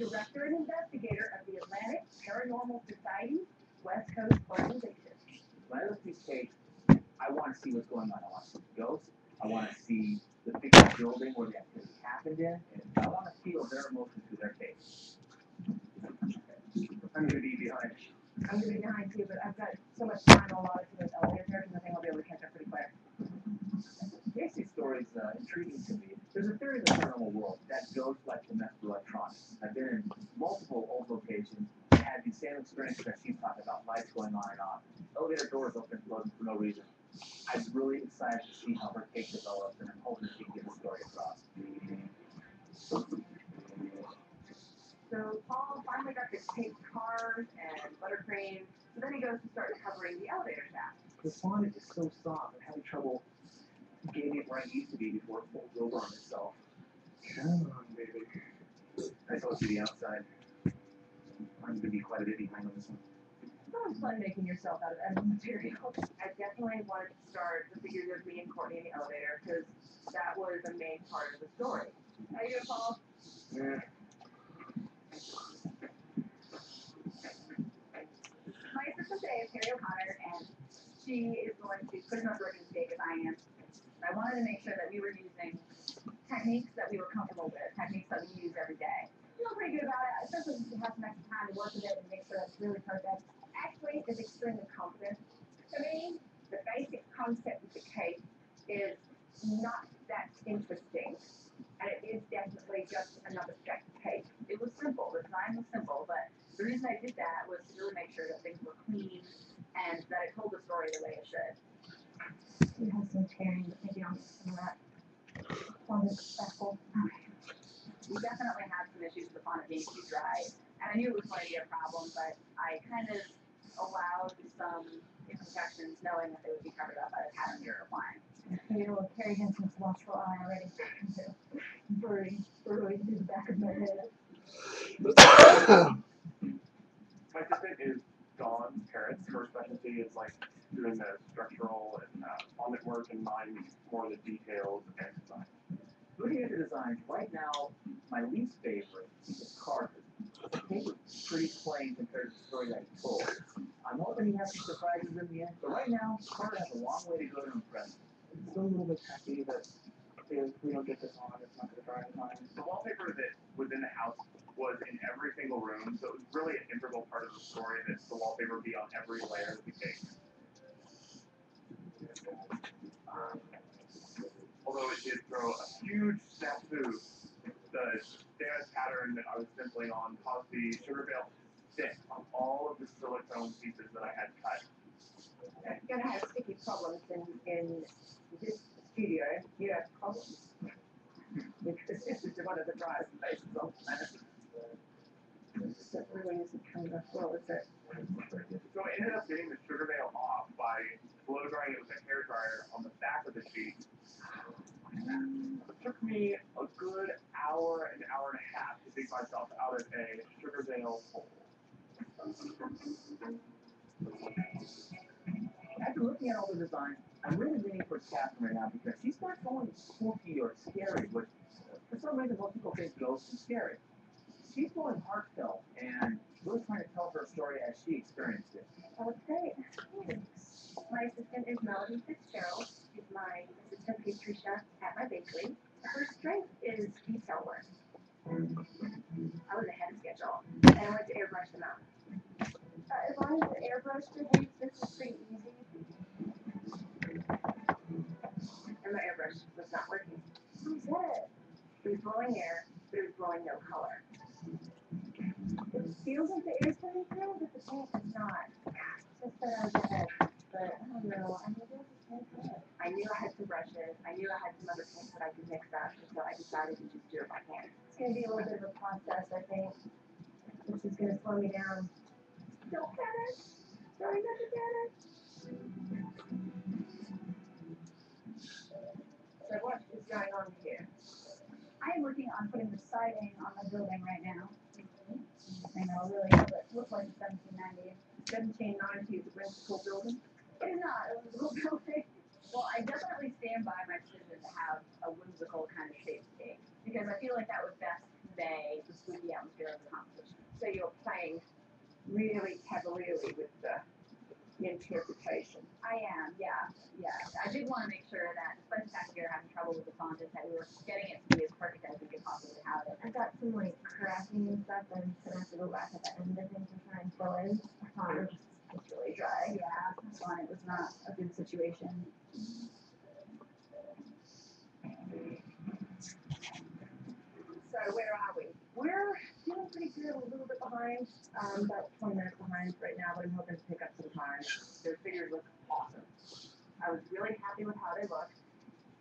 director and investigator of the Atlantic Paranormal Society, West Coast Organization. When I look at these tapes, I want to see what's going on. I want to see the ghosts. I want to see the physical building where the activity happened in, and I want to feel their emotions through their face. I'm going to be behind. I'm going to be behind too, but I've got so much time allotted to those elevator pairs, and I think I'll be able to catch up pretty quick. Casey's story is intriguing to me. There's a theory in the paranormal world that ghosts like to mess with electronics. I've been in multiple old locations, had the same experiences that she's talking about, lights going on and off. Elevator doors open and closing for no reason. I'm really excited to see how her case develops, and I'm hoping she can get the story across. So Paul finally got to take cars and buttercream, so then he goes to start covering the elevator shaft. The sonnet is so soft, I'm having trouble getting it where I used to be before it folds over on itself. Come on, baby. I told you the outside. I'm going to be quite a bit behind on this one. Sounds fun making yourself out of edible material. I definitely wanted to start the figures of me and Courtney in the elevator, because that was a main part of the story. How you doing, Paul? Yeah. My assistant today is Harry O'Connor, and she is going to put as much work in the state as I am. I wanted to make sure that we were using techniques that we were comfortable with, techniques that we use every day. I feel pretty good about it, especially since we have some extra time to work with it and make sure that it's really perfect. Actually, it's extremely confident. To me, the basic concept of the cape is not that interesting, and it is definitely just another stack of cape. It was simple, the design was simple, but the reason I did that was to really make sure that things were clean and that it told the story the way it should. We have some tearing, but maybe I'll get some of that fondant speckle. We definitely had some issues with the fondant being too dry, and I knew it was going to be a problem, but I kind of allowed some imperfections knowing that they would be covered up by the pattern you're applying. You know, Carrie Henson's watchful eye already. Burrowing through the back of my head. My assistant is Dawn Parrots. Her specialty is like doing the structural and fondant work, and mine more the details and design. Looking at the designs, right now, my least favorite is Carter. The paper's pretty plain compared to the story that he told. I'm hoping he has some surprises in the end, but right now, Carter has a long way to go to impress me. It's still a little bit tacky, but if we don't get this on, it's not going to dry in time. The wallpaper that was in the house was in every single room, so it was really an integral part of the story that the wallpaper be on every layer of the cake. Although it did throw a huge snafu, the damage pattern that I was stenciling on caused the sugar bale to stick on all of the silicone pieces that I had cut. You're going to have sticky problems in this studio. You have problems. Because this is one of the driest places on the planet. That really isn't coming up well, is it? So I ended up getting the sugar bale off by blow drying it with a hair dryer on the back of the sheet. It took me a good hour and a half to dig myself out of a sugar bale hole. After looking at all the designs, I'm really leaning towards Catherine right now because she's not going spooky or scary, which for some reason most people think ghosts are scary. She's going heartfelt and really trying to tell her story as she experienced it. Okay, thanks. My assistant is Melody Fitzgerald. She's my assistant pastry chef at my bakery. Her strength is detail work. I was ahead of schedule, and I went to airbrush them out. As long as the airbrush behaves, this is pretty easy. And my airbrush was not working. Who said? It was blowing air, but it was blowing no color. It feels like the air's coming through, but the paint is not. Just that I was ahead, but I don't know. I knew there was a paint there. I knew I had some brushes. I knew I had some other paints that I could mix up, so I decided to just do it by hand. It's going to be a little bit of a process, I think, which is going to slow me down. Don't panic. Sorry not to panic. So what is going on here? I am working on putting the siding on the building right now. I know, really, it looks like a 1790. 1790 is a whimsical building. It is not, it was a little building. Well, I definitely stand by my decision to have a whimsical kind of shape scheme because I feel like that would best convey the spooky atmosphere of the competition. So you're playing really cavalierly with the interpretation. I am, yeah. I did want to make sure that, despite the fact that we were having trouble with the font, that we were getting it to be as perfect as we could possibly have it. I got some like cracking and stuff, and gonna have to go back at the end of things and try and fill in. It's really dry. Yeah, that's fine. It was not a good situation. So where are we? We're doing pretty good, a little bit behind, about 20 minutes behind right now, but I'm hoping to pick up some time. Their figures look awesome. I was really happy with how they looked.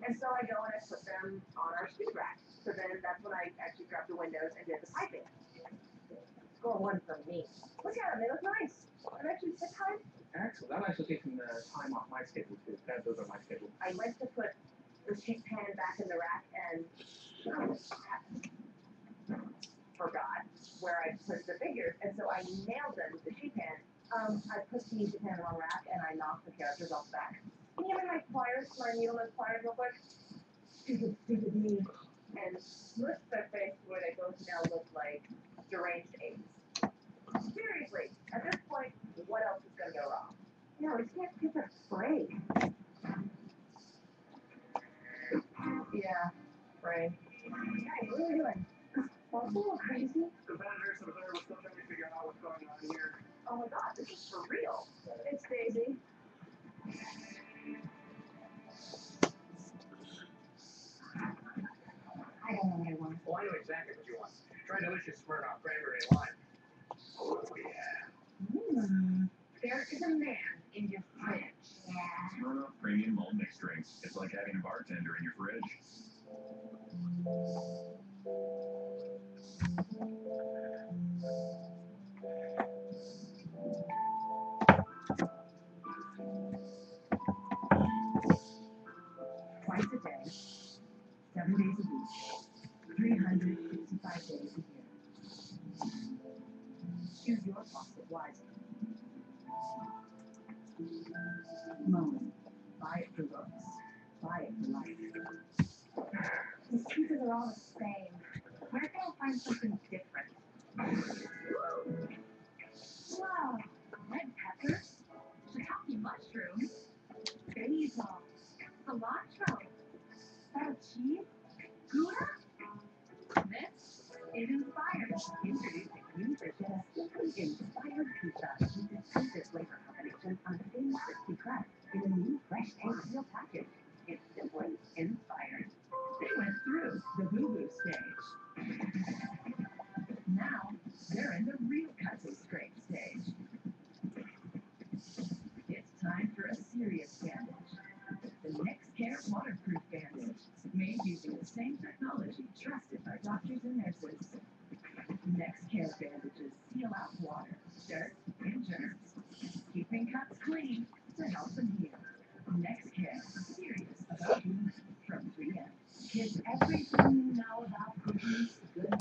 And so I go and I put them on our speed rack. So then that's when I actually grabbed the windows and did the piping. Score one from me. Look at them, they look nice. I've actually took time. Excellent. I'm actually taking the time off my schedule too. Those are my schedule. I went to put the sheet pan back in the rack and forgot where I put the figures. And so I nailed them with the sheet pan. I put the sheet pan on the rack and I knocked the characters off the back. Can you give me my needle and pliers real quick? Stupid me. And smushed their face where they both now look like deranged apes. Seriously, at this point, what else is going to go wrong? No, we can't give a break. Yeah, right. Hey, what are we doing? Well, it's a little crazy. Competitors, we're still trying to figure out what's going on here. Oh my god, this is for real. It's Daisy. I don't know what I want. Well, I know exactly what you want. Try delicious Smirnoff cranberry and lime. Oh, yeah. There is a man in your fridge. Yeah. Smirnoff Premium Malt Mixed Drinks. It's like having a bartender in your fridge. Twice a day, 7 days a week, 365 days a year. Choose your faucet wisely. Moen. Buy it for looks. Buy it for life. These pieces are all the same. Where can I find something different? Wow. Red peppers, shiitake mushrooms, basil, cilantro, feta cheese, Gouda. This is inspired. Introducing new Virginia Simply Inspired Pizza with distinctive flavor combination on a thin, crispy crust in a new fresh taste-filled package. It's simply inspired. They went through the boo-boo stage. Now, they're in the real custom scrape stage. It's time for a serious bandage. The NextCare waterproof bandage, made using the same technology trusted by doctors and nurses. NextCare bandages seal out water, dirt, and germs, keeping cuts clean to help them heal. NextCare, serious about you from 3M. Kids, everything you know about cookies, good,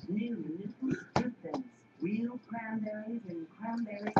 new Nipples Good Things, real cranberries and cranberry